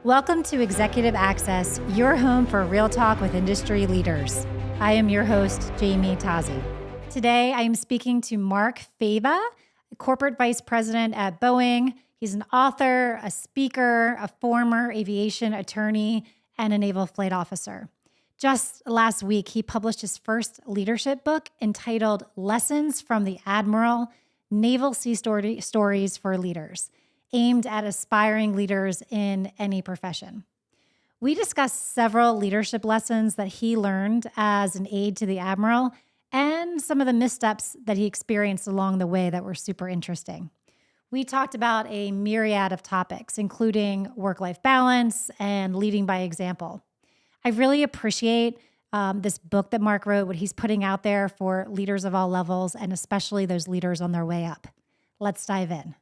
Welcome to Executive Access, your home for real talk with industry leaders. I am your host, Jamie Tazi. Today, I am speaking to Mark Fava, Corporate Vice President at Boeing. He's an author, a speaker, a former aviation attorney, and a naval flight officer. Just last week, he published his first leadership book entitled Lessons from the Admiral, Naval Sea Stories for Leaders, aimed at aspiring leaders in any profession. We discussed several leadership lessons that he learned as an aide to the Admiral and some of the missteps that he experienced along the way that were super interesting. We talked about a myriad of topics, including work-life balance and leading by example. I really appreciate this book that Mark wrote, what he's putting out there for leaders of all levels, and especially those leaders on their way up. Let's dive in.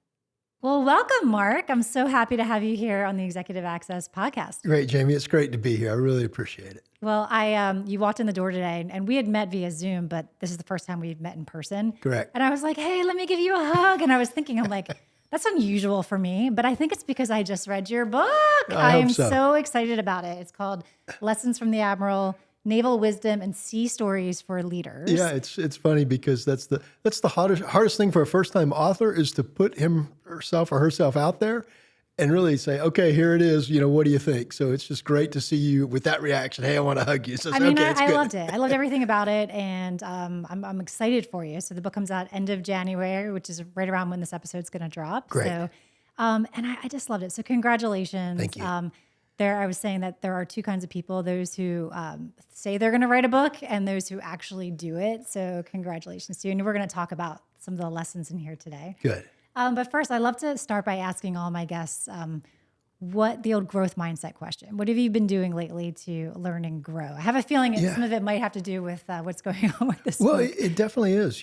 Well, welcome, Mark. I'm so happy to have you here on the Executive Access podcast. Great, Jamie. It's great to be here. I really appreciate it. Well, you walked in the door today, and we had met via Zoom, but this is the first time we've met in person. Correct. And I was like, hey, let me give you a hug. And I was thinking, I'm like, that's unusual for me, but I think it's because I just read your book. I'm so excited about it. It's called Lessons from the Admiral, Naval Wisdom and Sea Stories for Leaders. Yeah, it's funny because that's the hardest thing for a first-time author is to put herself out there and really say, okay, here it is. What do you think? So it's just great to see you with that reaction. Hey, I want to hug you. So I loved it. I loved everything about it, and I'm excited for you. So the book comes out end of January, which is right around when this episode's going to drop. Great. So, and I just loved it. So congratulations. Thank you. I was saying that there are two kinds of people, those who say they're going to write a book and those who actually do it. So congratulations to you. And we're going to talk about some of the lessons in here today. Good. But first, I love to start by asking all my guests what the old growth mindset question. What have you been doing lately to learn and grow? I have a feeling some of it might have to do with what's going on with this. Well, it definitely is.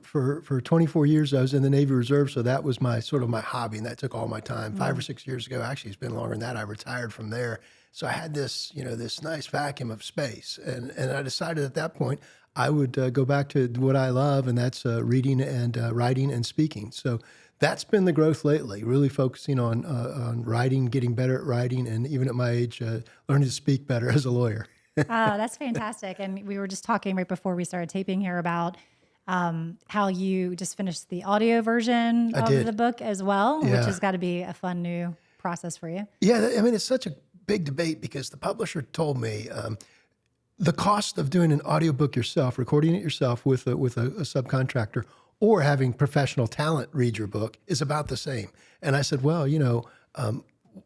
For 24 years, I was in the Navy Reserve, so that was my hobby, and that took all my time. 5 or 6 years ago, actually, it's been longer than that. I retired from there, so I had this nice vacuum of space, and I decided at that point I would go back to what I love, and that's reading and writing and speaking. So that's been the growth lately, really focusing on writing, getting better at writing, and even at my age, learning to speak better as a lawyer. Oh, that's fantastic. And we were just talking right before we started taping here about how you just finished the audio version of the book as well, which has got to be a fun new process for you. Yeah, I mean, it's such a big debate because the publisher told me the cost of doing an audiobook yourself, recording it yourself with a subcontractor, or having professional talent read your book is about the same. And I said, well,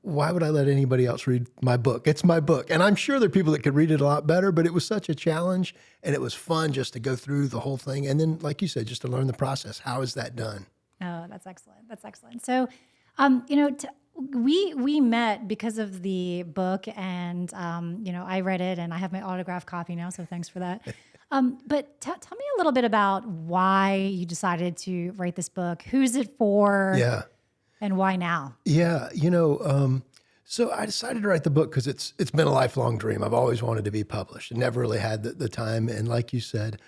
why would I let anybody else read my book? It's my book. And I'm sure there are people that could read it a lot better, but it was such a challenge and it was fun just to go through the whole thing. And then, like you said, just to learn the process. How is that done? Oh, that's excellent. That's excellent. So, we met because of the book and, I read it and I have my autographed copy now. So thanks for that. But tell me a little bit about why you decided to write this book. Who's it for? Yeah. And why now? Yeah. So I decided to write the book because it's been a lifelong dream. I've always wanted to be published and never really had the time. And like you said,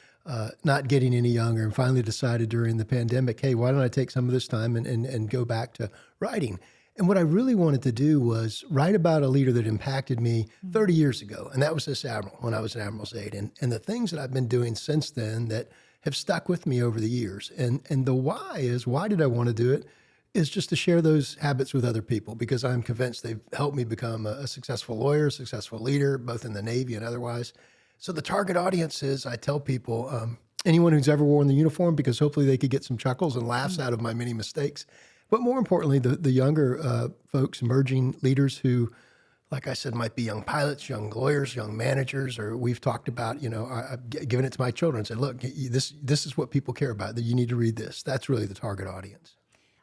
not getting any younger, and finally decided during the pandemic, hey, why don't I take some of this time and go back to writing? And what I really wanted to do was write about a leader that impacted me 30 years ago. And that was this Admiral when I was an Admiral's aide. And the things that I've been doing since then that have stuck with me over the years. And the why did I want to do it, is just to share those habits with other people because I'm convinced they've helped me become a successful lawyer, a successful leader, both in the Navy and otherwise. So the target audience is, I tell people, anyone who's ever worn the uniform, because hopefully they could get some chuckles and laughs out of my many mistakes. But more importantly, the younger folks, emerging leaders who, like I said, might be young pilots, young lawyers, young managers, or we've talked about, I've given it to my children and said, look, this is what people care about, that you need to read this. That's really the target audience.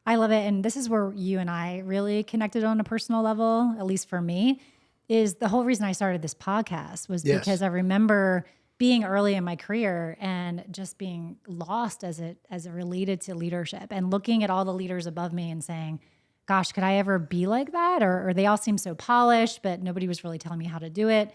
I love it. And this is where you and I really connected on a personal level, at least for me, is the whole reason I started this podcast was because I remember being early in my career and just being lost as it related to leadership and looking at all the leaders above me and saying, gosh, could I ever be like that? Or they all seem so polished, but nobody was really telling me how to do it.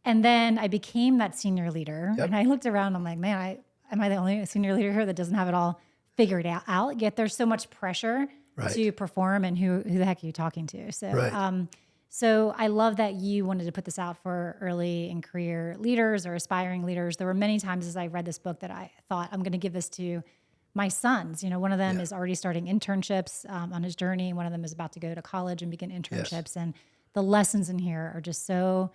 And then I became that senior leader and I looked around and I'm like, man, am I the only senior leader here that doesn't have it all figured out? Yet there's so much pressure to perform, and who the heck are you talking to? So, So I love that you wanted to put this out for early in career leaders or aspiring leaders. There were many times as I read this book that I thought, I'm going to give this to my sons. One of them is already starting internships on his journey. One of them is about to go to college and begin internships. And the lessons in here are just so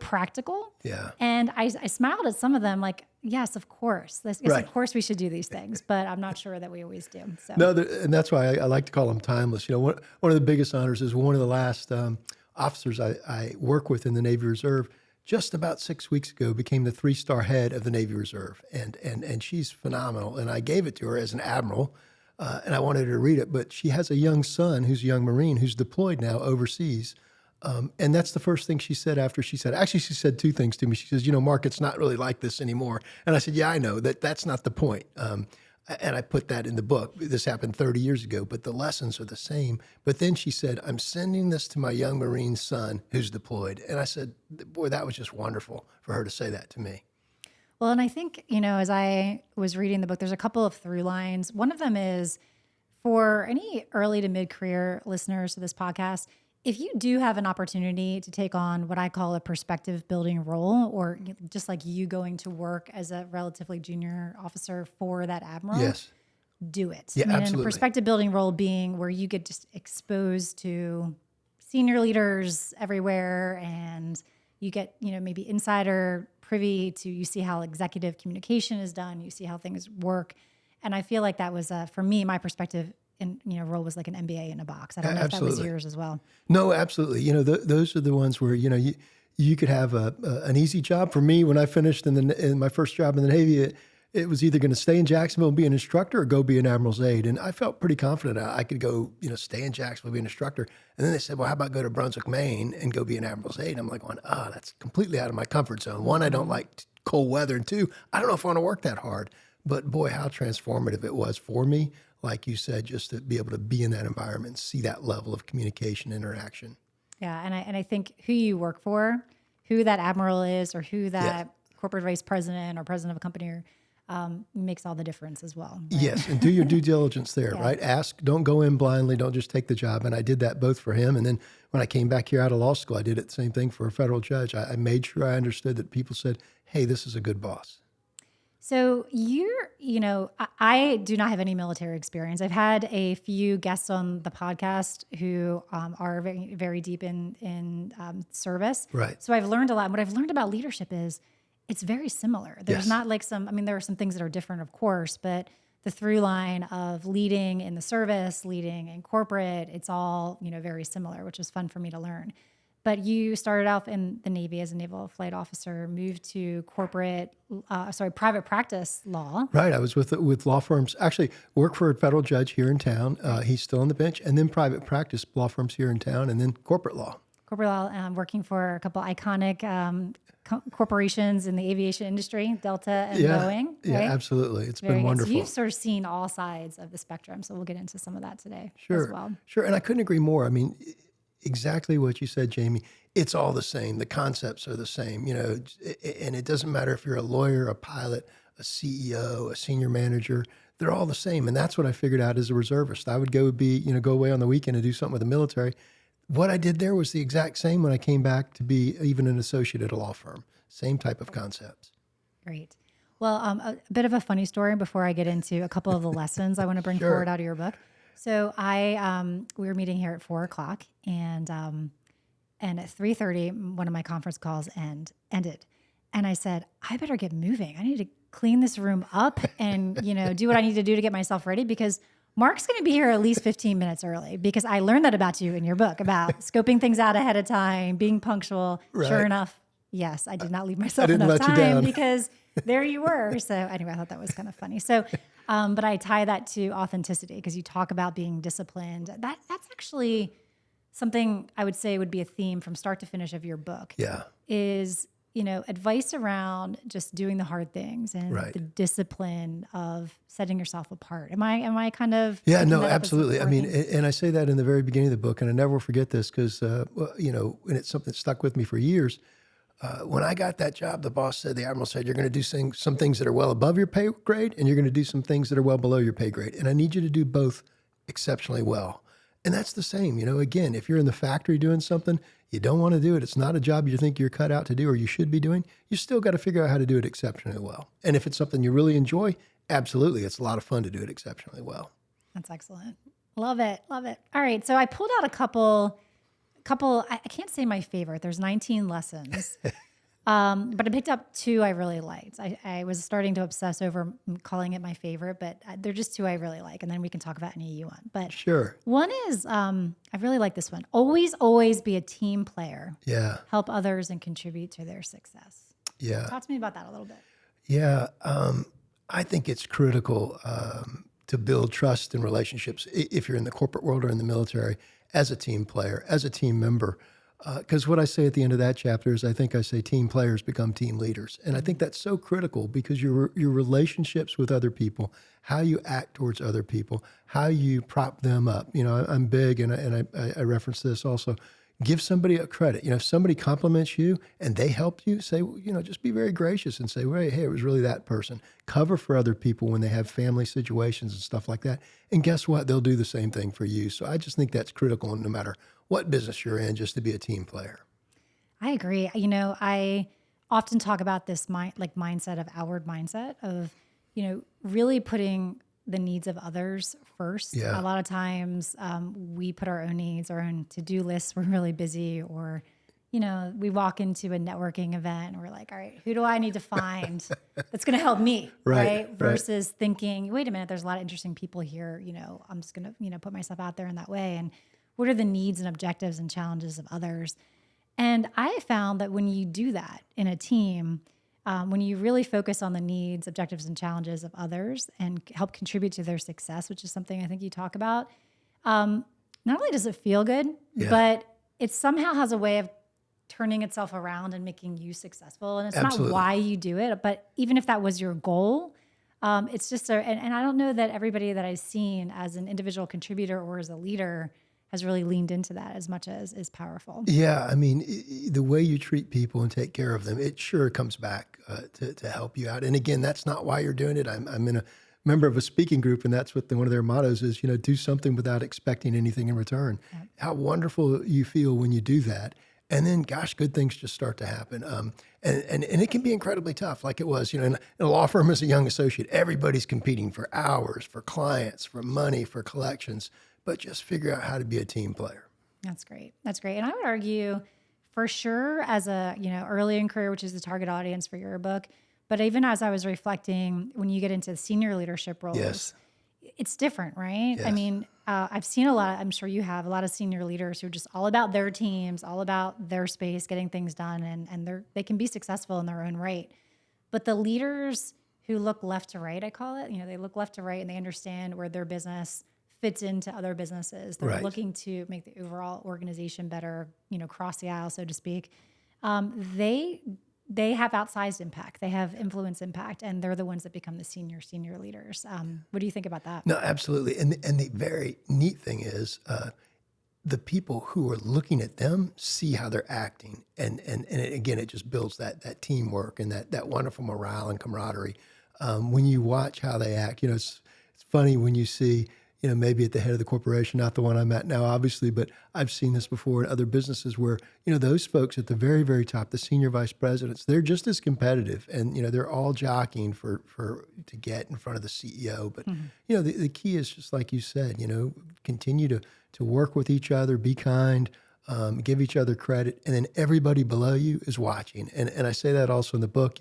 practical. Yeah. And I smiled at some of them like, yes, of course. Yes, Right. of course we should do these things, but I'm not sure that we always do. So. No, and that's why I like to call them timeless. One of the biggest honors is one of the last officers I work with in the Navy Reserve just about 6 weeks ago became the 3-star head of the Navy Reserve. And she's phenomenal. And I gave it to her as an admiral, and I wanted her to read it. But she has a young son who's a young Marine who's deployed now overseas. And that's the first thing she said after she said, actually, she said 2 things to me. She says, Mark, it's not really like this anymore. And I said, yeah, I know that's not the point. And I put that in the book. This happened 30 years ago, but the lessons are the same. But then she said, I'm sending this to my young Marine son who's deployed. And I said, boy, that was just wonderful for her to say that to me. Well, and I think, as I was reading the book, there's a couple of through lines. One of them is for any early to mid-career listeners to this podcast, if you do have an opportunity to take on what I call a perspective building role, or just like you going to work as a relatively junior officer for that admiral, Yes. do it. Yeah, And a absolutely. perspective building role being where you get just exposed to senior leaders everywhere, and you get, maybe insider privy to, you see how executive communication is done, you see how things work. And I feel like that was, for me, my perspective role was like an MBA in a box. I don't know if that was Absolutely. yours as well. No, absolutely. Those are the ones where, you could have an easy job. For me, when I finished in my first job in the Navy, it was either going to stay in Jacksonville and be an instructor or go be an admiral's aide. And I felt pretty confident I could go, stay in Jacksonville, be an instructor. And then they said, well, how about go to Brunswick, Maine and go be an admiral's aide? And I'm like, that's completely out of my comfort zone. One, I don't like cold weather. And 2, I don't know if I want to work that hard. But boy, how transformative it was for me. Like you said, just to be able to be in that environment and see that level of communication, interaction. Yeah, and I think who you work for, who that admiral is, or who that corporate vice president or president of a company makes all the difference as well. Right? Yes, and do your due diligence there, right? Ask, don't go in blindly, don't just take the job. And I did that both for him. And then when I came back here out of law school, I did it the same thing for a federal judge. I made sure I understood that people said, hey, this is a good boss. So I do not have any military experience. I've had a few guests on the podcast who are very, very deep in service. Right. So I've learned a lot. And what I've learned about leadership is it's very similar. There's not like there are some things that are different, of course, but the through line of leading in the service, leading in corporate, it's all, very similar, which was fun for me to learn. But you started off in the Navy as a naval flight officer, moved to private practice law. Right. I was with law firms. Actually, worked for a federal judge here in town. He's still on the bench. And then private practice, law firms here in town, and then corporate law. Corporate law, working for a couple iconic corporations in the aviation industry, Delta and Boeing. Right? Yeah, absolutely. It's Very been good. wonderful. So you've sort of seen all sides of the spectrum. So we'll get into some of that today Sure. as well. Sure. And I couldn't agree more. I mean, exactly what you said, Jamie. It's all the same. The concepts are the same, and it doesn't matter if you're a lawyer, a pilot, a CEO, a senior manager, they're all the same. And that's what I figured out as a reservist. I would go away on the weekend and do something with the military. What I did there was the exact same when I came back to be even an associate at a law firm. Same type of concepts. Great. Well, a bit of a funny story before I get into a couple of the lessons I want to bring forward out of your book. So we were meeting here at 4:00, and at 3:30, one of my conference calls ended, and I said, I better get moving. I need to clean this room up and do what I need to do to get myself ready, because Mark's going to be here at least 15 minutes early, because I learned that about you in your book about scoping things out ahead of time, being punctual. Right. Sure enough, yes, I did not leave myself didn't enough let you time down. because there you were. So anyway, I thought that was kind of funny. So, but I tie that to authenticity, because you talk about being disciplined. That's actually something I would say would be a theme from start to finish of your book. Yeah. Is advice around just doing the hard things and Right. the discipline of setting yourself apart. Am I kind of Yeah, picking no, that up as absolutely. I mean, important? and I say that in the very beginning of the book, and I never will forget this because, and it's something that stuck with me for years. When I got that job, the Admiral said, you're going to do some things that are well above your pay grade, and you're going to do some things that are well below your pay grade. And I need you to do both exceptionally well. And that's the same, again, if you're in the factory doing something, you don't want to do it. It's not a job you think you're cut out to do or you should be doing. You still got to figure out how to do it exceptionally well. And if it's something you really enjoy, absolutely, it's a lot of fun to do it exceptionally well. That's excellent. Love it. Love it. All right. So I pulled out a couple, I can't say my favorite. There's 19 lessons. But I picked up two I really liked. I was starting to obsess over calling it my favorite, but they're just two I really like. And then we can talk about any you want. But Sure. one is, I really like this one. Always be a team player. Yeah. Help others and contribute to their success. Yeah. Talk to me about that a little bit. Yeah. I think it's critical to build trust and relationships if you're in the corporate world or in the military as a team player, as a team member. Because what I say at the end of that chapter is I say team players become team leaders. And I think that's so critical because your relationships with other people, how you act towards other people, how you prop them up. I'm big, and I reference this also. Give somebody a credit. If somebody compliments you and they helped you, say, just be very gracious and say, well, hey, it was really that person. Cover for other people when they have family situations and stuff like that. And guess what? They'll do the same thing for you. So I just think that's critical no matter what business you're in, just to be a team player. I agree. I often talk about this mindset of outward mindset of, really putting the needs of others first. Yeah. A lot of times we put our own needs, our own to-do lists. We're really busy, or, we walk into a networking event and we're like, all right, who do I need to find that's going to help me? Right. Versus thinking, wait a minute, there's a lot of interesting people here. I'm just going to, put myself out there in that way. And what are the needs and objectives and challenges of others? And I found that when you do that in a team, when you really focus on the needs, objectives, and challenges of others and help contribute to their success, which is something I think you talk about, not only does it feel good, but it somehow has a way of turning itself around and making you successful. And it's Absolutely. not why you do it, but even if that was your goal, it's just and I don't know that everybody that I've seen as an individual contributor or as a leader has really leaned into that as much as is powerful. Yeah, the way you treat people and take care of them, it sure comes back to help you out. And again, that's not why you're doing it. I'm in a member of a speaking group, and that's what one of their mottos is, do something without expecting anything in return. Yep. How wonderful you feel when you do that. And then, gosh, good things just start to happen. And it can be incredibly tough, like it was, in a law firm as a young associate, everybody's competing for hours, for clients, for money, for collections. But just figure out how to be a team player. That's great. That's great. And I would argue for sure as a, early in career, which is the target audience for your book, but even as I was reflecting, when you get into senior leadership roles, yes. It's different, right? Yes. I've seen a lot, I'm sure you have, a lot of senior leaders who are just all about their teams, all about their space, getting things done, and they can be successful in their own right. But the leaders who look left to right, I call it, they look left to right and they understand where their business fits into other businesses. They're right. looking to make the overall organization better, cross the aisle, so to speak. They have outsized impact. They have influence impact, and they're the ones that become the senior leaders. What do you think about that? No, absolutely. And the very neat thing is the people who are looking at them see how they're acting. And again, it just builds that teamwork and that wonderful morale and camaraderie. When you watch how they act, it's funny when you see, maybe at the head of the corporation, not the one I'm at now, obviously, but I've seen this before in other businesses where, those folks at the very, very top, the senior vice presidents, they're just as competitive and, they're all jockeying to get in front of the CEO. But, the key is just like you said, continue to work with each other, be kind, give each other credit. And then everybody below you is watching. And I say that also in the book,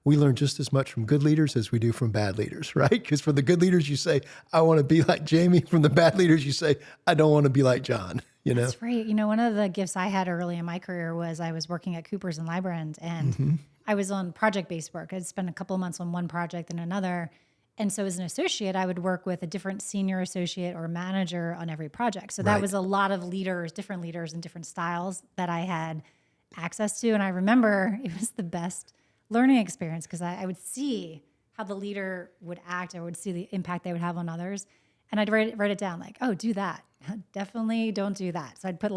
we learn just as much from good leaders as we do from bad leaders, right? Because for the good leaders, you say, I want to be like Jamie. From the bad leaders, you say, I don't want to be like John, That's right. One of the gifts I had early in my career was I was working at Coopers and Lybrand, and I was on project-based work. I'd spend a couple of months on one project and another. And so as an associate, I would work with a different senior associate or manager on every project. So that was a lot of leaders, different leaders and different styles that I had access to. And I remember it was the best learning experience because I would see how the leader would act. I would see the impact they would have on others. And I'd write it down like, oh, do that. Definitely don't do that. So I'd put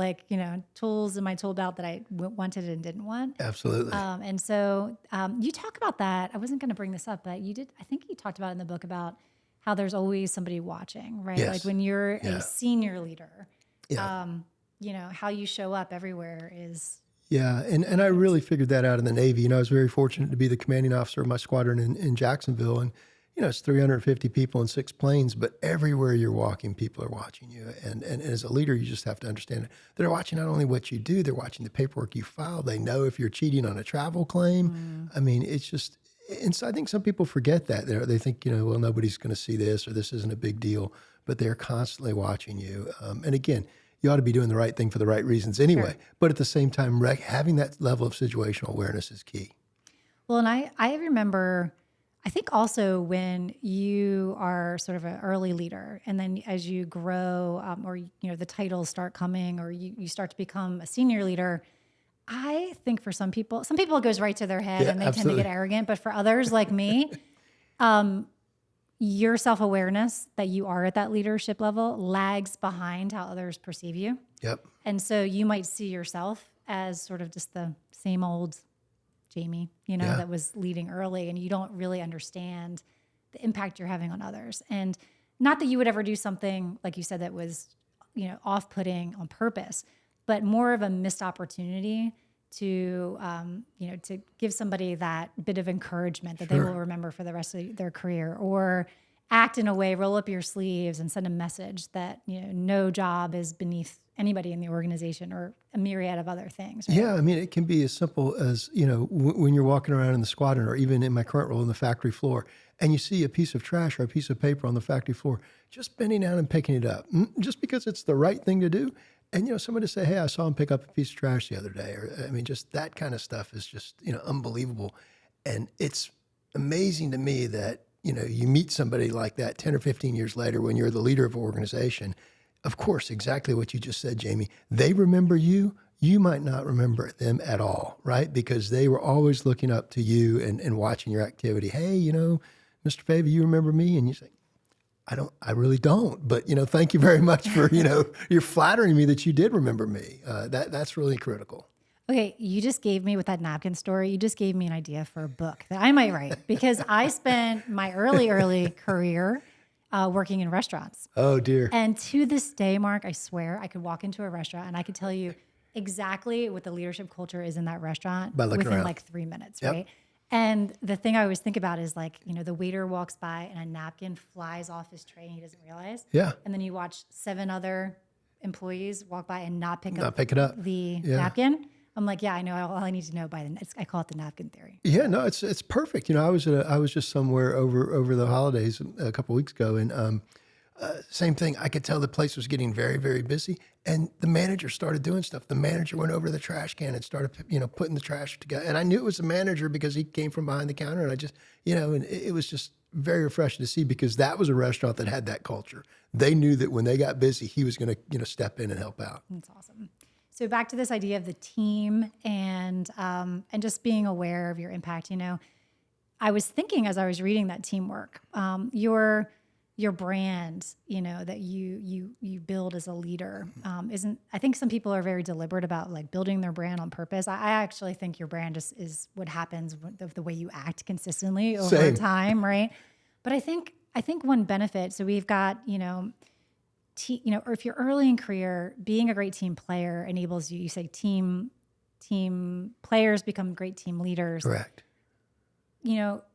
tools in my tool belt that I wanted and didn't want. Absolutely. And so you talk about that. I wasn't going to bring this up, but you did. I think you talked about in the book about how there's always somebody watching, right? Yes. Like when you're a senior leader, Yeah. How you show up everywhere is. Yeah, and I really figured that out in the Navy. I was very fortunate to be the commanding officer of my squadron in Jacksonville, and it's 350 people and 6 planes, but everywhere you're walking, people are watching you. And as a leader, you just have to understand it. They're watching not only what you do, they're watching the paperwork you file. They know if you're cheating on a travel claim. I mean, it's just, and so I think some people forget that. They think, well, nobody's going to see this or this isn't a big deal, but they're constantly watching you. And again, you ought to be doing the right thing for the right reasons anyway. Sure. But at the same time, having that level of situational awareness is key. Well, and I remember, I think also when you are sort of an early leader, and then as you grow, or the titles start coming, or you start to become a senior leader, I think for some people it goes right to their head, and they absolutely. tend to get arrogant. But for others like me, your self-awareness that you are at that leadership level lags behind how others perceive you. Yep. And so you might see yourself as sort of just the same old Jamie, that was leading early, and you don't really understand the impact you're having on others. And not that you would ever do something, like you said, that was, off-putting on purpose, but more of a missed opportunity to, to give somebody that bit of encouragement that they will remember for the rest of their career, or act in a way, roll up your sleeves and send a message that, no job is beneath anybody in the organization, or a myriad of other things. Right? Yeah, I mean, it can be as simple as, when you're walking around in the squadron, or even in my current role in the factory floor, and you see a piece of trash or a piece of paper on the factory floor, just bending down and picking it up, just because it's the right thing to do. And, somebody say, hey, I saw him pick up a piece of trash the other day. Or, I mean, just that kind of stuff is just, unbelievable. And it's amazing to me that, you meet somebody like that 10 or 15 years later when you're the leader of an organization. Of course, exactly what you just said, Jamie. They remember you. You might not remember them at all, right? Because they were always looking up to you and watching your activity. Hey, Mr. Fava, you remember me? And you say, I really don't. But, thank you very much for, you're flattering me that you did remember me. That's really critical. Okay, you just gave me, with that napkin story, you just gave me an idea for a book that I might write, because I spent my early career working in restaurants. Oh, dear. And to this day, Mark, I swear I could walk into a restaurant and I could tell you exactly what the leadership culture is in that restaurant within around. like 3 minutes, Yep. right? And the thing I always think about is, like, the waiter walks by and a napkin flies off his tray and he doesn't realize. Yeah. And then you watch 7 other employees walk by and not pick it up. the Yeah. napkin. I'm like, yeah, I know all I need to know I call it the napkin theory. Yeah, no, it's perfect. I was just somewhere over the holidays a couple of weeks ago, and same thing. I could tell the place was getting very, very busy, and the manager started doing stuff. The manager went over to the trash can and started, putting the trash together. And I knew it was the manager because he came from behind the counter, and I just, and it was just very refreshing to see, because that was a restaurant that had that culture. They knew that when they got busy, he was going to, step in and help out. That's awesome. So back to this idea of the team and just being aware of your impact. I was thinking as I was reading that teamwork, your brand, that you build as a leader, isn't. I think some people are very deliberate about, like, building their brand on purpose. I actually think your brand is what happens with the way you act consistently over Same. time, right? But I think one benefit. So we've got or if you're early in career, being a great team player enables you. You say team players become great team leaders. Correct.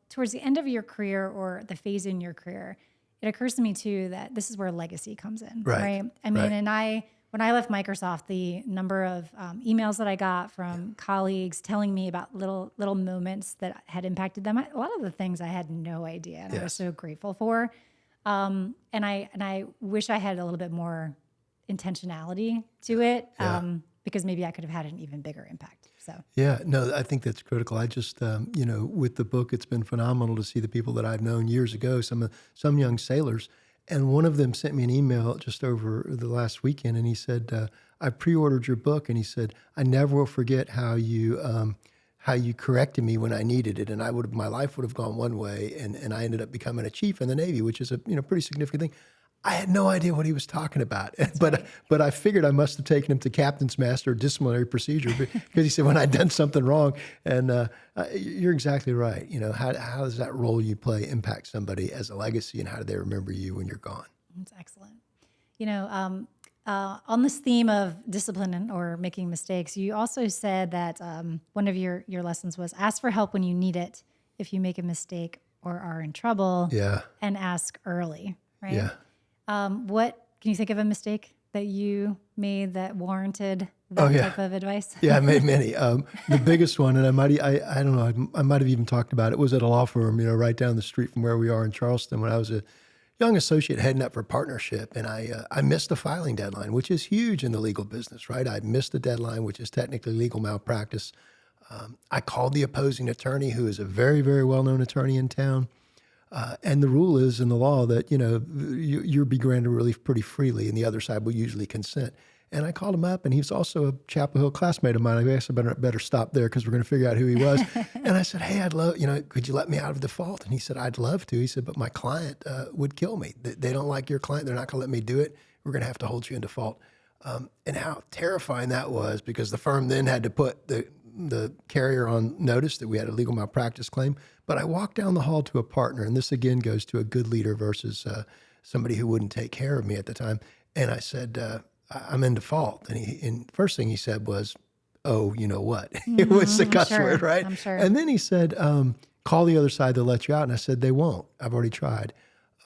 Towards the end of your career, or the phase in your career, it occurs to me too that this is where legacy comes in, right? I mean, Right. and when I left Microsoft, the number of emails that I got from colleagues telling me about little moments that had impacted them, a lot of the things I had no idea, and I was so grateful for. And I wish I had a little bit more intentionality to it, because maybe I could have had an even bigger impact. So Yeah, no, I think that's critical. I just, with the book, it's been phenomenal to see the people that I've known years ago, some young sailors, and one of them sent me an email just over the last weekend, and he said, I pre-ordered your book, and he said, I never will forget how you corrected me when I needed it, and my life would have gone one way, and I ended up becoming a chief in the Navy, which is a pretty significant thing. I had no idea what he was talking about, but I figured I must have taken him to captain's master disciplinary procedure, because he said when I'd done something wrong. And you're exactly right. How does that role you play impact somebody as a legacy, and how do they remember you when you're gone? that's excellent. on this theme of discipline or making mistakes, you also said that one of your lessons was ask for help when you need it if you make a mistake or are in trouble, Yeah. and ask early, right? Yeah. What can you think of a mistake that you made that warranted that type of advice? Yeah, I made many. The biggest one, and I don't know, I might have even talked about it, was at a law firm, right down the street from where we are in Charleston when I was a young associate heading up for partnership. And I missed the filing deadline, which is huge in the legal business, right? I missed the deadline, which is technically legal malpractice. I called the opposing attorney, who is a very, very well-known attorney in town. And the rule is in the law that, you'll be granted relief pretty freely, and the other side will usually consent. And I called him up, and he was also a Chapel Hill classmate of mine. I guess I better stop there because we're going to figure out who he was. And I said, hey, I'd love, could you let me out of default? And he said, I'd love to. He said, but my client would kill me. They don't like your client. They're not going to let me do it. We're going to have to hold you in default. And how terrifying that was, because the firm then had to put the carrier on notice that we had a legal malpractice claim. But I walked down the hall to a partner, and this again goes to a good leader versus somebody who wouldn't take care of me at the time. And I said, I'm in default. And first thing he said was, oh, you know what? It was the cuss word, right? I'm sure. And then he said, call the other side, they'll let you out. And I said, they won't. I've already tried.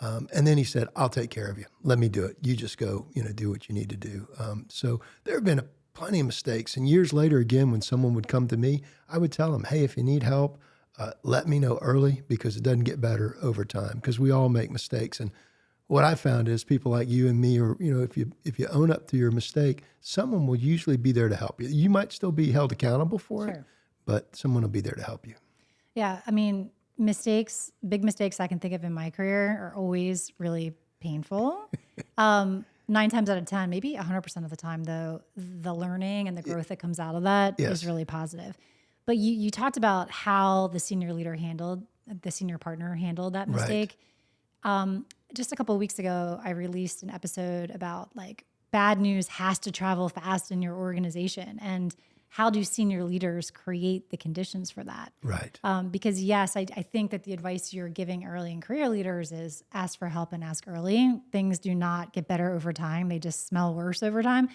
And then he said, I'll take care of you. Let me do it. You just go, do what you need to do. So there have been plenty of mistakes. And years later, again, when someone would come to me, I would tell them, hey, if you need help, let me know early, because it doesn't get better over time, because we all make mistakes. And what I found is people like you and me, or, if you own up to your mistake, someone will usually be there to help you. You might still be held accountable for it, but someone will be there to help you. Yeah. I mean, big mistakes I can think of in my career are always really painful. 9 times out of 10, maybe 100% of the time, though, the learning and the growth that comes out of that is really positive. But you talked about how the senior partner handled that mistake. Right. Just a couple of weeks ago, I released an episode about bad news has to travel fast in your organization, and how do senior leaders create the conditions for that? Right. Because yes, I think that the advice you're giving early in career leaders is ask for help and ask early. Things do not get better over time. They just smell worse over time.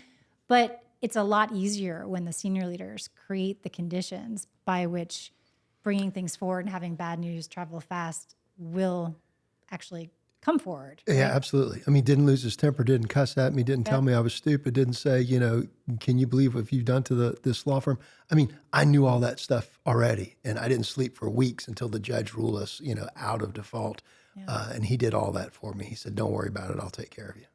But it's a lot easier when the senior leaders create the conditions by which bringing things forward and having bad news travel fast will actually come forward. Right? Yeah, absolutely. I mean, didn't lose his temper, didn't cuss at me, didn't tell me I was stupid, didn't say, can you believe what you've done to this law firm? I mean, I knew all that stuff already, and I didn't sleep for weeks until the judge ruled us, out of default. Yeah. And he did all that for me. He said, don't worry about it. I'll take care of you.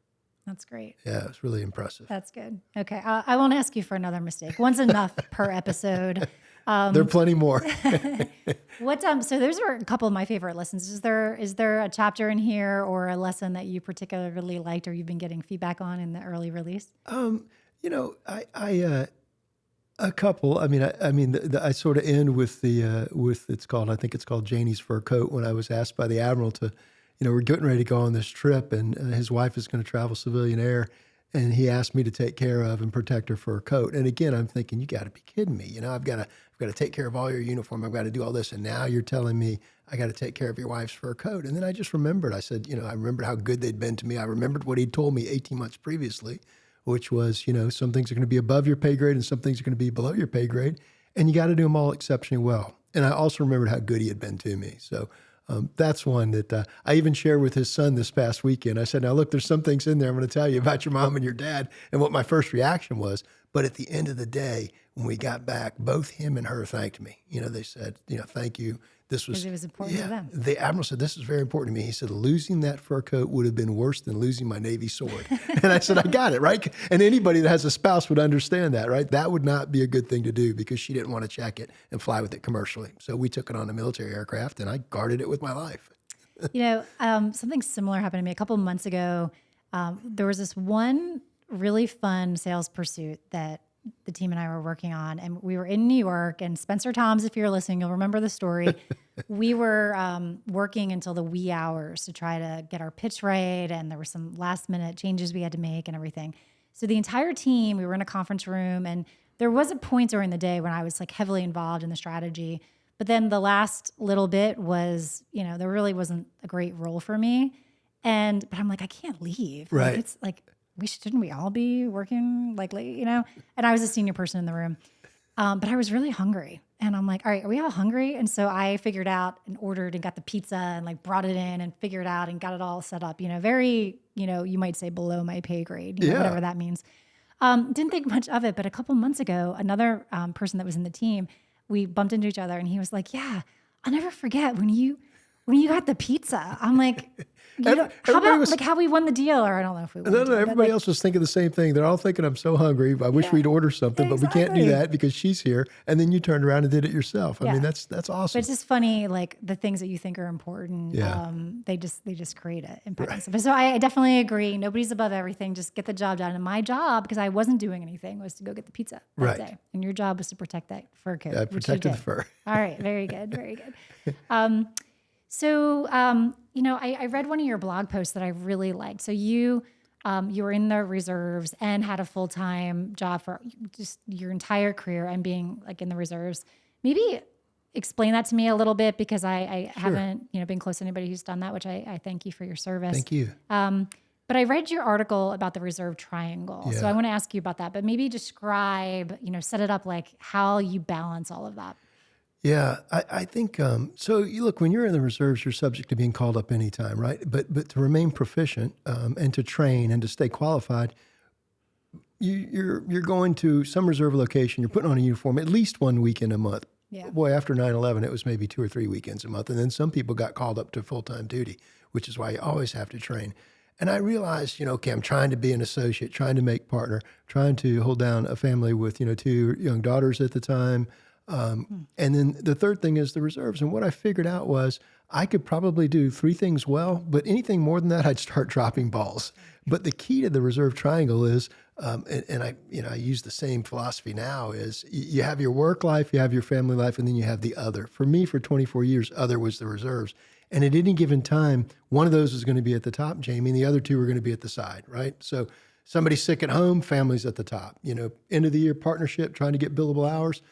That's great. Yeah, it was really impressive. That's good. Okay. I won't ask you for another mistake. One's enough per episode. There are plenty more. So those were a couple of my favorite lessons. Is there a chapter in here or a lesson that you particularly liked or you've been getting feedback on in the early release? A couple. I sort of end with I think it's called Janie's fur coat, when I was asked by the Admiral to, we're getting ready to go on this trip, and his wife is going to travel civilian air. And he asked me to take care of and protect her fur coat. And again, I'm thinking, you got to be kidding me. I've got to take care of all your uniform. I've got to do all this. And now you're telling me I got to take care of your wife's fur coat. And then I just remembered, I said, I remembered how good they'd been to me. I remembered what he'd told me 18 months previously, which was, some things are going to be above your pay grade and some things are going to be below your pay grade. And you got to do them all exceptionally well. And I also remembered how good he had been to me. So that's one that I even shared with his son this past weekend. I said, now look, there's some things in there I'm going to tell you about your mom and your dad and what my first reaction was. But at the end of the day, when we got back, both him and her thanked me. They said, thank you. This was, because it was important to them. The Admiral said, this is very important to me. He said, losing that fur coat would have been worse than losing my Navy sword. And I said, I got it, right? And anybody that has a spouse would understand that, right? That would not be a good thing to do, because she didn't want to check it and fly with it commercially. So we took it on a military aircraft, and I guarded it with my life. Something similar happened to me a couple of months ago. There was this one really fun sales pursuit that the team and I were working on, and we were in New York, and Spencer Toms, if you're listening, you'll remember the story. We were working until the wee hours to try to get our pitch right. And there were some last minute changes we had to make and everything. So the entire team, we were in a conference room, and there was a point during the day when I was heavily involved in the strategy. But then the last little bit was, there really wasn't a great role for me. But I'm I can't leave. Right. It's shouldn't we all be working like late, And I was a senior person in the room. But I was really hungry. And I'm like, all right, are we all hungry? And so I figured out and ordered and got the pizza and like brought it in and figured out and got it all set up, very, you might say below my pay grade, whatever that means. Didn't think much of it. But a couple months ago, another person that was in the team, we bumped into each other and he was like, yeah, I'll never forget when you got the pizza. I'm like, how about how we won the deal? Or I don't know if we won the deal. Everybody else was thinking the same thing. They're all thinking, I'm so hungry. I wish we'd order something, but we can't do that because she's here. And then you turned around and did it yourself. I mean, that's awesome. But it's just funny, like the things that you think are important, they just create an impact. Right. So I definitely agree. Nobody's above everything. Just get the job done. And my job, because I wasn't doing anything, was to go get the pizza that day. And your job was to protect that fur coat. I protected the fur. All right. Very good. Very good. So, I read one of your blog posts that I really liked. So you were in the reserves and had a full-time job for just your entire career and being like in the reserves. Maybe explain that to me a little bit because I haven't, been close to anybody who's done that, which I thank you for your service. Thank you. But I read your article about the reserve triangle. So I want to ask you about that, but maybe describe, set it up like how you balance all of that. Yeah, I think, so you look, when you're in the reserves, you're subject to being called up anytime, right? But to remain proficient and to train and to stay qualified, you're going to some reserve location, you're putting on a uniform at least 1 weekend a month. Yeah. Boy, after 9/11, it was maybe 2 or 3 weekends a month. And then some people got called up to full-time duty, which is why you always have to train. And I realized, okay, I'm trying to be an associate, trying to make partner, trying to hold down a family with, 2 young daughters at the time. And then the third thing is the reserves. And what I figured out was I could probably do 3 things well, but anything more than that, I'd start dropping balls. But the key to the reserve triangle is, and I use the same philosophy now, is you have your work life, you have your family life, and then you have the other. For me, for 24 years, other was the reserves. And at any given time, one of those is going to be at the top, Jamie, and the other 2 are going to be at the side, right? So somebody's sick at home, family's at the top. End of the year partnership, trying to get billable hours.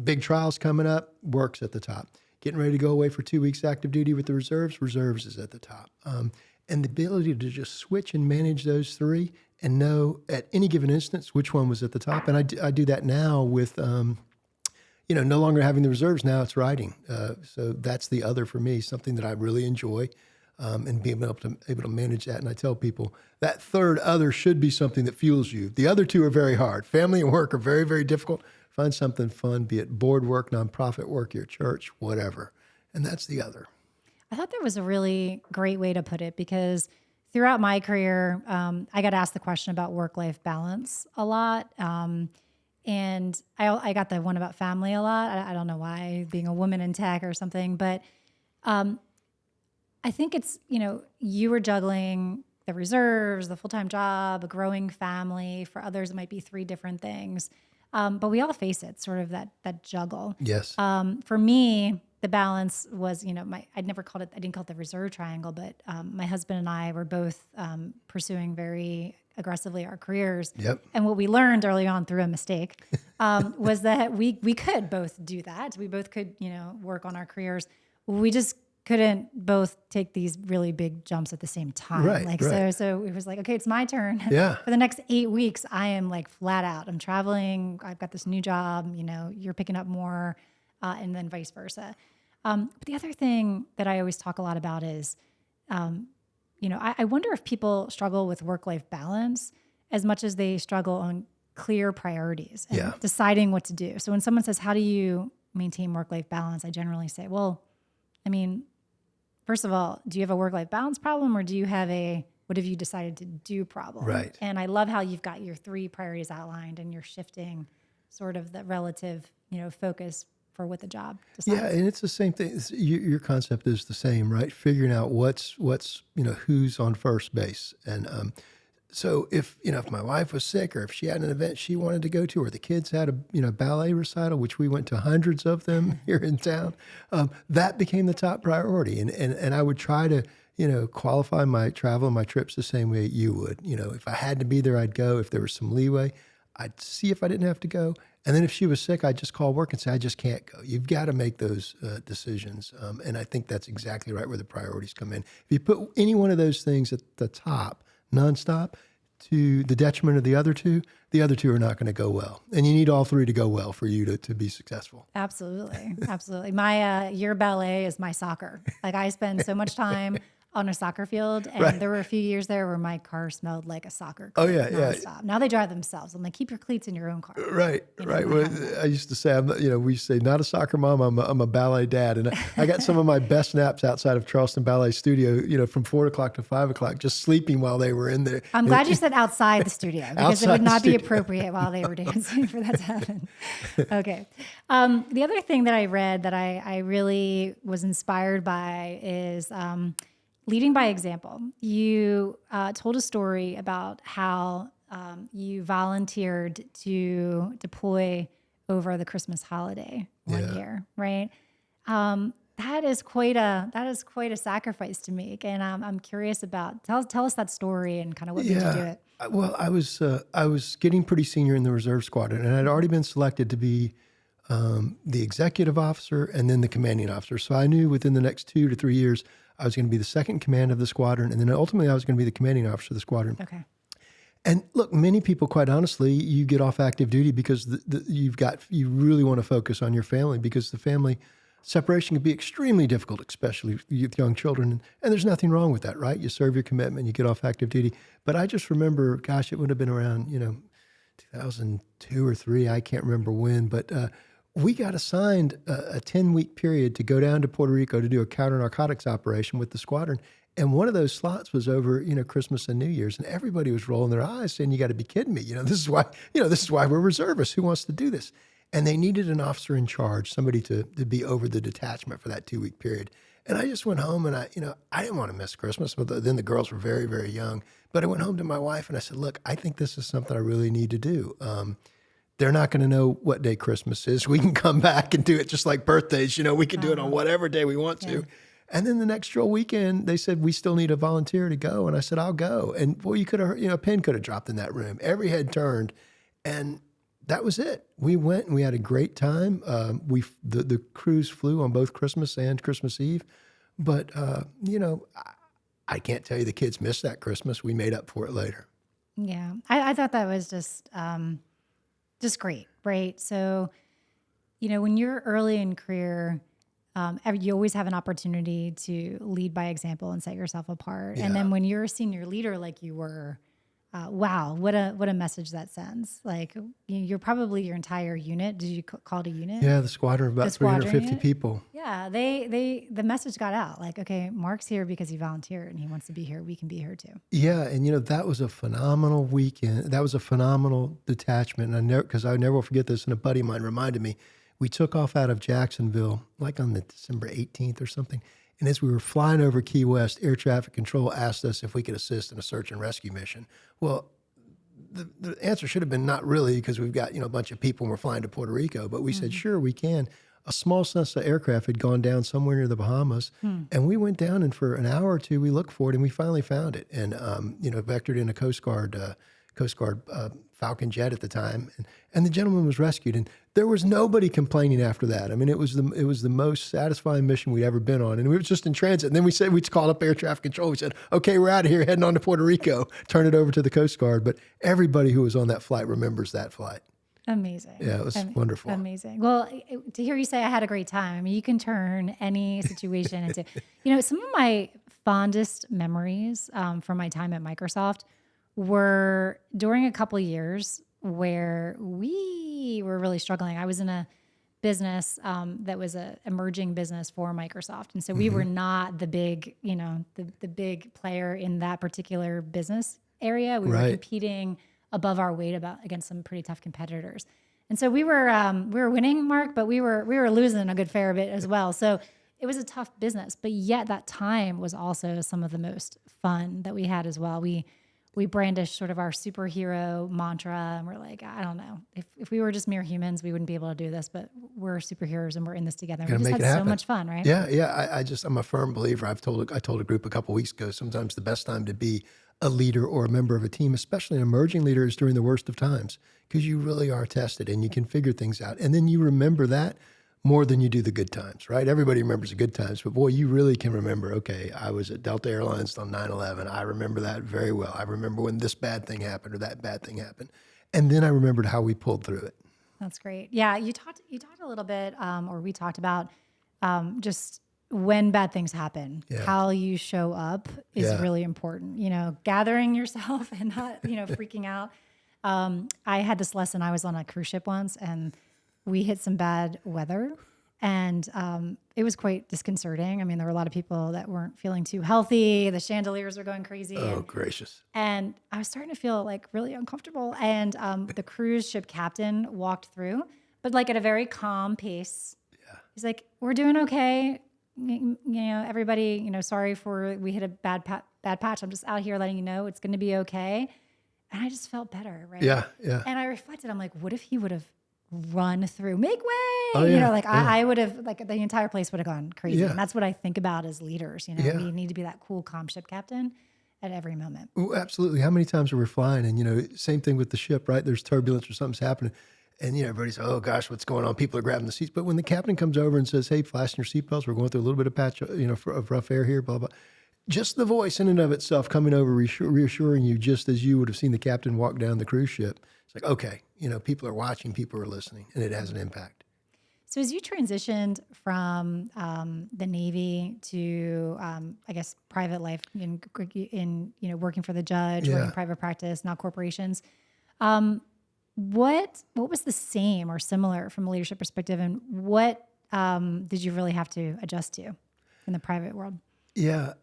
Big trials coming up, works at the top. Getting ready to go away for 2 weeks active duty with the reserves is at the top. And the ability to just switch and manage those 3 and know at any given instance which one was at the top. And I do that now with, no longer having the reserves, now it's riding. So that's the other for me, something that I really enjoy and being able to manage that. And I tell people that third other should be something that fuels you. The other 2 are very hard. Family and work are very, very difficult. Find something fun, be it board work, nonprofit work, your church, whatever. And that's the other. I thought that was a really great way to put it because throughout my career, I got asked the question about work-life balance a lot. And I got the one about family a lot. I don't know why, being a woman in tech or something. But I think it's, you were juggling the reserves, the full-time job, a growing family. For others, it might be 3 different things. But we all face it, sort of that juggle. Yes. For me, the balance was, I didn't call it the reserve triangle, but my husband and I were both pursuing very aggressively our careers. Yep. And what we learned early on through a mistake was that we could both do that. We both could, work on our careers. We just couldn't both take these really big jumps at the same time. Right. So it was like, okay, it's my turn. Yeah. For the next 8 weeks, I am like flat out. I'm traveling. I've got this new job. You're picking up more, and then vice versa. But the other thing that I always talk a lot about is, I wonder if people struggle with work-life balance as much as they struggle on clear priorities and deciding what to do. So when someone says, how do you maintain work-life balance? I generally say, well, first of all, do you have a work-life balance problem or do you have what have you decided to do problem? Right. And I love how you've got your 3 priorities outlined and you're shifting sort of the relative, focus for what the job decides. Yeah, and it's the same thing. Your concept is the same, right? Figuring out what's who's on first base. And so if my wife was sick or if she had an event she wanted to go to or the kids had a ballet recital, which we went to hundreds of them here in town, that became the top priority. And I would try to, qualify my travel and my trips the same way you would. If I had to be there, I'd go. If there was some leeway, I'd see if I didn't have to go. And then if she was sick, I'd just call work and say, I just can't go. You've got to make those decisions. And I think that's exactly right where the priorities come in. If you put any one of those things at the top, nonstop, to the detriment of the other two are not going to go well. And you need all three to go well for you to be successful. Absolutely. Absolutely. My your ballet is my soccer. Like I spend so much time on a soccer field, and there were a few years there where my car smelled like a soccer cleat nonstop. Now they drive themselves. I'm like, keep your cleats in your own car. Right. Well, I used to say, we used to say, not a soccer mom, I'm a ballet dad. And I got some of my best naps outside of Charleston Ballet Studio, from 4 o'clock to 5 o'clock, just sleeping while they were in there. I'm glad you said outside the studio, because it would not be appropriate while they were dancing for that to happen. Okay. The other thing that I read that I really was inspired by is leading by example. You told a story about how you volunteered to deploy over the Christmas holiday one year, right? That is quite a sacrifice to make, and I'm curious about tell us that story and kind of what made you do it. Well, I was getting pretty senior in the reserve squadron, and I'd already been selected to be the executive officer and then the commanding officer. So I knew within the next 2 to 3 years I was going to be the second in command of the squadron, and then ultimately I was going to be the commanding officer of the squadron. Okay. And look, many people, quite honestly, you get off active duty because you really want to focus on your family, because the family separation can be extremely difficult, especially with young children. And there's nothing wrong with that, right? You serve your commitment, you get off active duty. But I just remember, gosh, it would have been around 2002 or 3, I can't remember when, but we got assigned a 10-week period to go down to Puerto Rico to do a counter-narcotics operation with the squadron. And one of those slots was over, Christmas and New Year's, and everybody was rolling their eyes saying, "You got to be kidding me! This is why we're reservists. Who wants to do this?" And they needed an officer in charge, somebody to be over the detachment for that 2-week period. And I just went home, and I didn't want to miss Christmas, but then the girls were very, very young. But I went home to my wife and I said, "Look, I think this is something I really need to do. They're not going to know what day Christmas is. We can come back and do it just like birthdays. We can do it on whatever day we want to." And then the next drill weekend, they said, "We still need a volunteer to go." And I said, "I'll go." And boy, you could have, a pin could have dropped in that room. Every head turned, and that was it. We went and we had a great time. The crews flew on both Christmas and Christmas Eve, but I can't tell you the kids missed that Christmas. We made up for it later. Yeah, I thought that was just great, right? So, when you're early in career, you always have an opportunity to lead by example and set yourself apart. And then when you're a senior leader like you were, wow, what a message that sends. Like you're probably your entire unit. Did you call it a unit? Yeah, the squadron of about 350 people. Yeah, the message got out. Like, okay, Mark's here because he volunteered and he wants to be here. We can be here too. Yeah, and that was a phenomenal weekend. That was a phenomenal detachment. And I never will forget this. And a buddy of mine reminded me. We took off out of Jacksonville, like on the December 18th or something. And as we were flying over Key West, air traffic control asked us if we could assist in a search and rescue mission. Well, the answer should have been not really, because we've got, a bunch of people and we're flying to Puerto Rico. But we said, sure, we can. A small Cessna aircraft had gone down somewhere near the Bahamas. And we went down, and for an hour or two, we looked for it, and we finally found it. And, vectored in a Coast Guard Falcon jet at the time, and the gentleman was rescued, and there was nobody complaining after that. I mean, it was the most satisfying mission we'd ever been on, and we were just in transit. And then we'd call up air traffic control. We said, "Okay, we're out of here, heading on to Puerto Rico." Turn it over to the Coast Guard. But everybody who was on that flight remembers that flight. Amazing. Yeah, it was wonderful. Amazing. Well, to hear you say I had a great time. I mean, you can turn any situation into, some of my fondest memories from my time at Microsoft were during a couple of years where we were really struggling. I was in a business that was an emerging business for Microsoft. And so we were not the big, the big player in that particular business area. We were competing above our weight against some pretty tough competitors. And so we were winning, Mark, but we were losing a good fair bit as well. So it was a tough business, but yet that time was also some of the most fun that we had as well. We brandished sort of our superhero mantra, and we're like, I don't know, if we were just mere humans, we wouldn't be able to do this, but we're superheroes and we're in this together. We just had so much fun, right? Yeah. I'm a firm believer. I told a group a couple of weeks ago, sometimes the best time to be a leader or a member of a team, especially an emerging leader, is during the worst of times, because you really are tested and you can figure things out. And then you remember that more than you do the good times, right? Everybody remembers the good times, but boy, you really can remember, okay, I was at Delta Airlines on 9/11. I remember that very well. I remember when this bad thing happened or that bad thing happened. And then I remembered how we pulled through it. That's great. Yeah, you talked a little bit, or we talked about just when bad things happen, Yeah. how you show up is Yeah. really important. Gathering yourself and not freaking out. I had this lesson. I was on a cruise ship once, and we hit some bad weather, and it was quite disconcerting. I mean, there were a lot of people that weren't feeling too healthy. The chandeliers were going crazy. Oh, gracious. And I was starting to feel like really uncomfortable. And the cruise ship captain walked through, but like at a very calm pace. Yeah. He's like, "We're doing okay. Everybody, sorry we hit a bad patch. I'm just out here letting you know it's going to be okay." And I just felt better, right? Yeah. Yeah. And I reflected, I'm like, what if he would have run through, make way? Oh, yeah, yeah. I would have, like, the entire place would have gone crazy. Yeah. And that's what I think about as leaders. Yeah. We need to be that cool, calm ship captain at every moment. Oh, absolutely. How many times are we flying? And, same thing with the ship, right? There's turbulence or something's happening. And, everybody's, oh gosh, what's going on? People are grabbing the seats. But when the captain comes over and says, hey, fasten your seatbelts, we're going through a little bit of patch, of rough air here, blah, blah. Just the voice in and of itself coming over, reassuring you, just as you would have seen the captain walk down the cruise ship. It's like, okay, people are watching, people are listening, and it has an impact. So as you transitioned from the Navy to, I guess, private life in working for the judge, working private practice, not corporations, what was the same or similar from a leadership perspective, and what did you really have to adjust to in the private world? Yeah.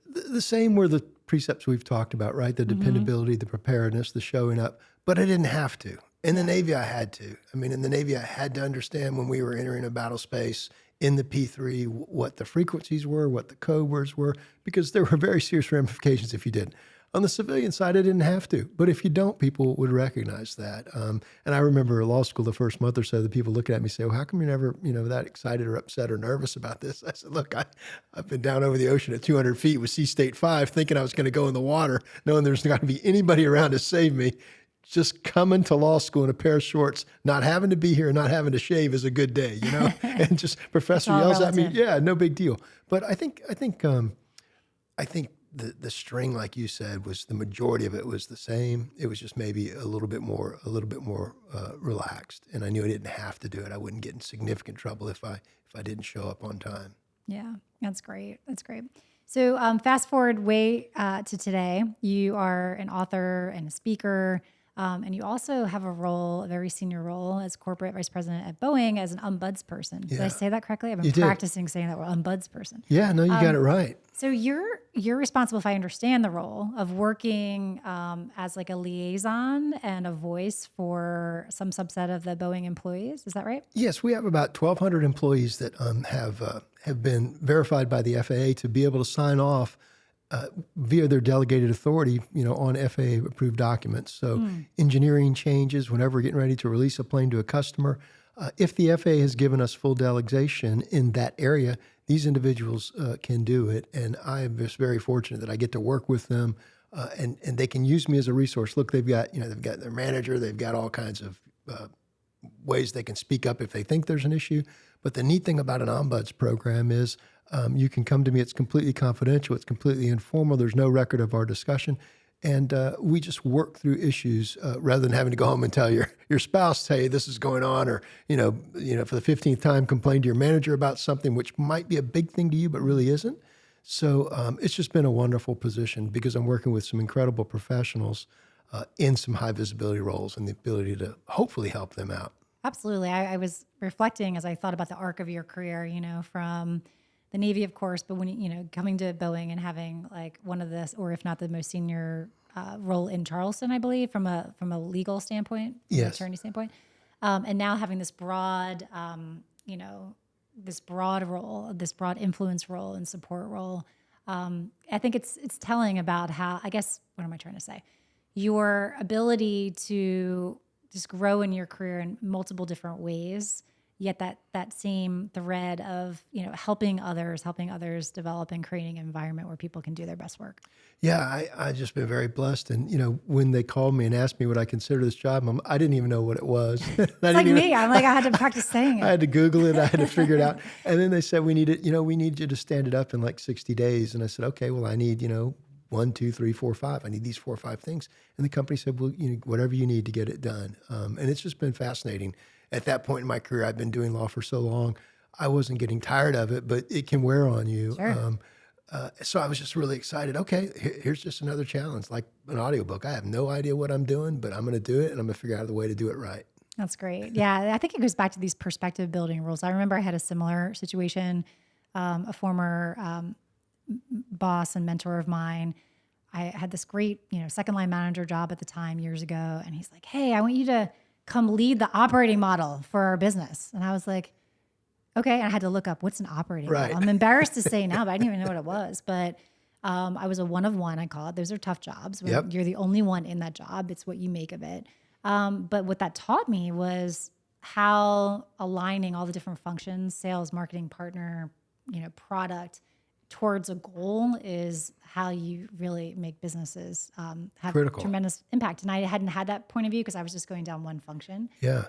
The same were the precepts we've talked about, right? The dependability, the preparedness, the showing up. But I didn't have to. In the Navy, I had to. I mean, in the Navy, I had to understand when we were entering a battle space in the P3, what the frequencies were, what the code words were, because there were very serious ramifications if you didn't. On the civilian side, I didn't have to. But if you don't, people would recognize that. And I remember in law school, the first month or so, the people looking at me say, well, how come you're never, that excited or upset or nervous about this? I said, look, I've been down over the ocean at 200 feet with Sea State 5 thinking I was going to go in the water, knowing there's not going to be anybody around to save me. Just coming to law school in a pair of shorts, not having to be here, not having to shave is a good day, And just professor yells at me, yeah, no big deal. But I think the string, like you said, was the majority of it was the same. It was just maybe a little bit more relaxed, and I knew I didn't have to do it. I wouldn't get in significant trouble if I didn't show up on time. Yeah, that's great. That's great. So fast forward way to today. You are an author and a speaker. And you also have a very senior role as corporate vice president at Boeing as an ombudsperson. Did I say that correctly? I've been practicing saying that word, ombudsperson. Yeah, no, you got it right. So you're responsible, if I understand the role, of working as like a liaison and a voice for some subset of the Boeing employees. Is that right? Yes, we have about 1,200 employees that have been verified by the FAA to be able to sign off via their delegated authority, on FAA-approved documents. So engineering changes, whenever we're getting ready to release a plane to a customer, if the FAA has given us full delegation in that area, these individuals can do it. And I am just very fortunate that I get to work with them, and they can use me as a resource. Look, they've got their manager, they've got all kinds of ways they can speak up if they think there's an issue. But the neat thing about an ombuds program is you can come to me. It's completely confidential. It's completely informal. There's no record of our discussion. And we just work through issues rather than having to go home and tell your spouse, hey, this is going on, or, for the 15th time, complain to your manager about something which might be a big thing to you, but really isn't. So it's just been a wonderful position because I'm working with some incredible professionals in some high visibility roles and the ability to hopefully help them out. Absolutely. I was reflecting as I thought about the arc of your career, from the Navy, of course, but when, coming to Boeing and having like one of the, or if not the most senior role in Charleston, I believe, from a legal standpoint, yes, attorney standpoint, and now having this broad, this broad role, this broad influence role and support role. I think it's telling about how, I guess, what am I trying to say? Your ability to just grow in your career in multiple different ways, yet that same thread of, helping others develop and creating an environment where people can do their best work. Yeah, I just been very blessed. And, when they called me and asked me what I consider this job, I didn't even know what it was. It's like me. I'm like, I had to practice saying it. I had to Google it. I had to figure it out. And then they said, we need you to stand it up in like 60 days. And I said, okay, well, I need, 1, 2, 3, 4, 5. I need these 4 or 5 things. And the company said, well, whatever you need to get it done. And it's just been fascinating. At that point in my career, I've been doing law for so long, I wasn't getting tired of it, but it can wear on you. Sure. So I was just really excited. Okay, here's just another challenge, like an audiobook. I have no idea what I'm doing, but I'm going to do it, and I'm going to figure out the way to do it right. That's great. Yeah, I think it goes back to these perspective building rules. I remember I had a similar situation. A former boss and mentor of mine, I had this great, second line manager job at the time years ago. And he's like, hey, I want you to come lead the operating model for our business. And I was like, okay. And I had to look up what's an operating model. I'm embarrassed to say now, but I didn't even know what it was. But I was a one of one, I call it. Those are tough jobs. When you're the only one in that job, it's what you make of it. But what that taught me was how aligning all the different functions, sales, marketing, partner, product, towards a goal is how you really make businesses have critical, tremendous impact. And I hadn't had that point of view because I was just going down one function. Yeah.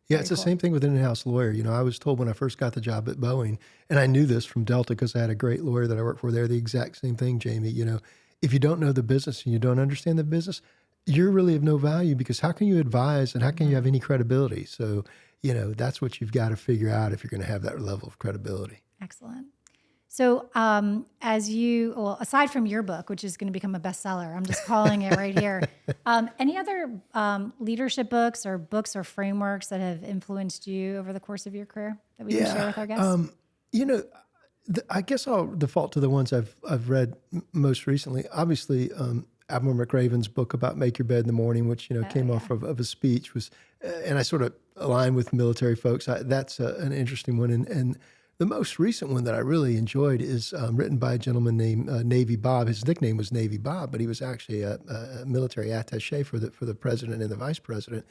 It's the same thing with an in-house lawyer. I was told when I first got the job at Boeing, and I knew this from Delta because I had a great lawyer that I worked for there, the exact same thing, Jamie. If you don't know the business and you don't understand the business, you're really of no value because how can you advise and how can you have any credibility? So, that's what you've got to figure out if you're going to have that level of credibility. Excellent. So aside from your book, which is going to become a bestseller, I'm just calling it right here. Any other leadership books or frameworks that have influenced you over the course of your career that we can share with our guests? I guess I'll default to the ones I've read most recently. Obviously, Admiral McRaven's book about Make Your Bed in the Morning, which came off of a speech, was, and I sort of align with military folks. That's an interesting one, and the most recent one that I really enjoyed is written by a gentleman named Navy Bob. His nickname was Navy Bob, but he was actually a military attaché for the president and the vice president.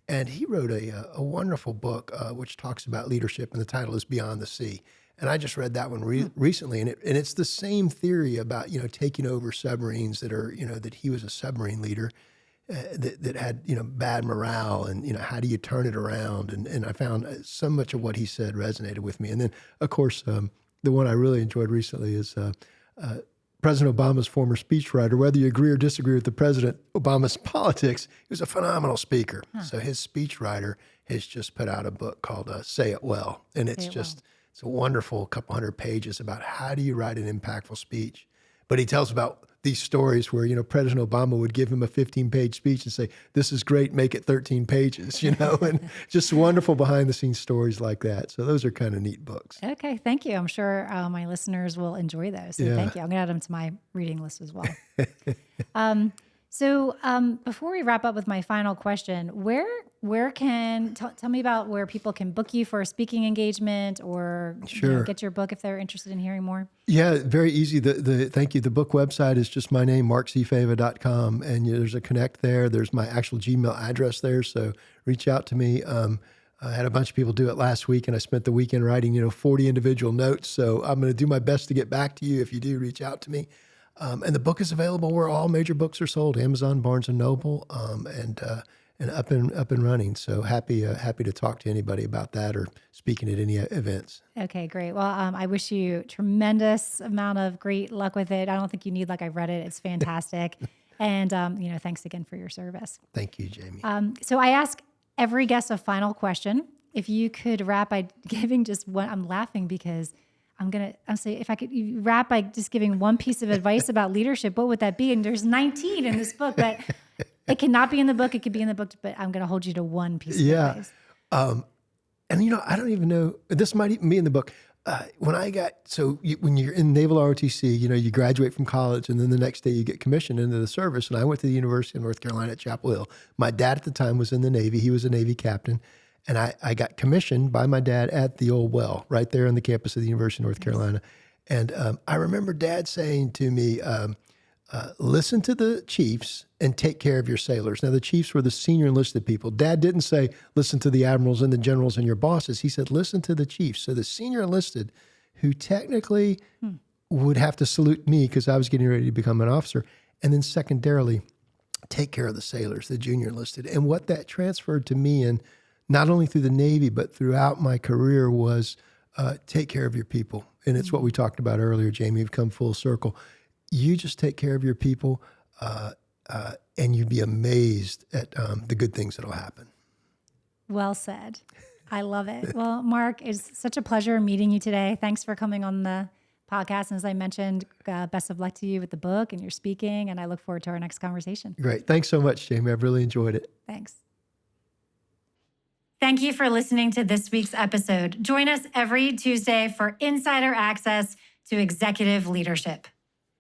And he wrote a wonderful book which talks about leadership, and the title is Beyond the Sea. And I just read that one recently, and it's the same theory about taking over submarines that are that he was a submarine leader. That had bad morale, and how do you turn it around, and I found so much of what he said resonated with me. And then of course the one I really enjoyed recently is President Obama's former speechwriter. Whether you agree or disagree with the President Obama's politics, he was a phenomenal speaker. So his speechwriter has just put out a book called Say It Well, and it's it's a wonderful couple hundred pages about how do you write an impactful speech. But he tells about these stories where, President Obama would give him a 15-page speech and say, this is great, make it 13 pages, and just wonderful behind-the-scenes stories like that. So those are kind of neat books. Okay, thank you. I'm sure my listeners will enjoy those. So thank you. I'm going to add them to my reading list as well. So before we wrap up with my final question, tell me about where people can book you for a speaking engagement or get your book if they're interested in hearing more? Yeah, very easy. Thank you. The book website is just my name, markcfava.com, and there's a connect there. There's my actual Gmail address there, so reach out to me. I had a bunch of people do it last week, and I spent the weekend writing 40 individual notes, so I'm going to do my best to get back to you if you do reach out to me. And the book is available where all major books are sold: Amazon, Barnes and Noble, and up and running. So happy to talk to anybody about that or speaking at any events. Okay, great. Well, I wish you tremendous amount of great luck with it. I don't think you need, I've read it. It's fantastic. And thanks again for your service. Thank you, Jamie. So I ask every guest a final question. If you could wrap by giving just one, I'm laughing because I'll say, if I could wrap by just giving one piece of advice about leadership, what would that be? And there's 19 in this book, but it cannot be in the book. It could be in the book, but I'm going to hold you to one piece of advice. And I don't even know, this might even be in the book. When you're in Naval ROTC, you graduate from college and then the next day you get commissioned into the service. And I went to the University of North Carolina at Chapel Hill. My dad at the time was in the Navy. He was a Navy captain. And I got commissioned by my dad at the old well, right there on the campus of the University of North Carolina. And I remember Dad saying to me, listen to the chiefs and take care of your sailors. Now, the chiefs were the senior enlisted people. Dad didn't say, listen to the admirals and the generals and your bosses. He said, listen to the chiefs. So the senior enlisted, who technically would have to salute me because I was getting ready to become an officer, and then secondarily, take care of the sailors, the junior enlisted. And what that transferred to me, and not only through the Navy, but throughout my career, was take care of your people. And it's what we talked about earlier, Jamie. You've come full circle. You just take care of your people, and you'd be amazed at the good things that'll happen. Well said. I love it. Well, Mark, it's such a pleasure meeting you today. Thanks for coming on the podcast. And as I mentioned, best of luck to you with the book and your speaking. And I look forward to our next conversation. Great. Thanks so much, Jamie. I've really enjoyed it. Thanks. Thank you for listening to this week's episode. Join us every Tuesday for insider access to executive leadership.